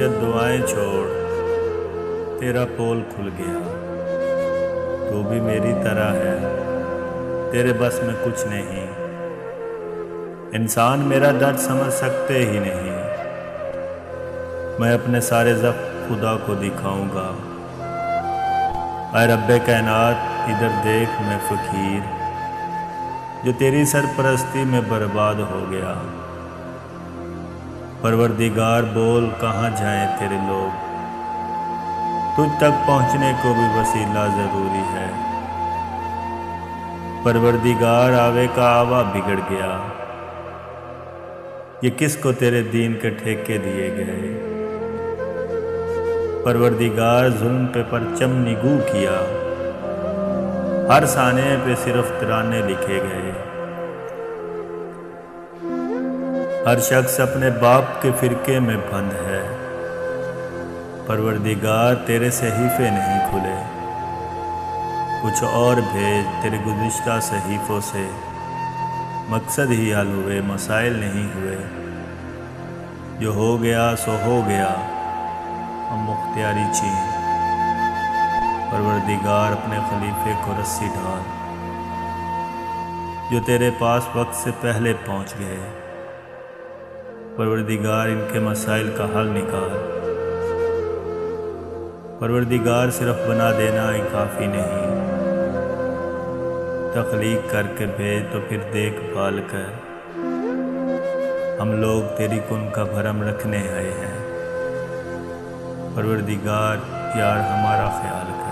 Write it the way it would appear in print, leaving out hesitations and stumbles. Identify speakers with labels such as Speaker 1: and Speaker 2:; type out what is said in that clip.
Speaker 1: बेवजह दुआएं छोड़, तेरा पोल खुल गया। तू भी मेरी तरह है, तेरे बस में कुछ नहीं। इंसान मेरा दर्द समझ सकते ही नहीं। मैं अपने सारे ज़ख्म खुदा को दिखाऊंगा। ऐ रब्बे कायनात, इधर देख मैं फ़कीर, जो तेरी सरपरस्ती में बर्बाद हो गया। परवरदिगार बोल कहाँ जाएं तेरे लोग, तुझ तक पहुँचने को भी वसीला ज़रूरी है। परवरदिगार आवे का आवा बिगड़ गया, ये किसको तेरे दीन के ठेके दिए गए। परवरदिगार जुल्म पे परचम निगू किया, हर साने पे सिर्फ तराने लिखे गए। हर शख्स अपने बाप के फिरके में बंद है। परवरदिगार तेरे सहीफे नहीं खुले, कुछ और भेज तेरे गुज़िश्ता सहीफ़ों से। मकसद ही हल हुए, मसाइल नहीं हुए। जो हो गया सो हो गया, हम मुख्तियारी छीन। परवरदिगार अपने खलीफे को रस्सी डाल, जो तेरे पास वक्त से पहले पहुंच गए। परवरदिगार इनके मसाइल का हल निकाल। परवरदिगार सिर्फ बना देना ही काफ़ी नहीं, तख्लीक करके भेज तो फिर देखभाल कर। हम लोग तेरी कुन का भरम रखने आए हैं। परवरदिगार यार हमारा ख्याल कर।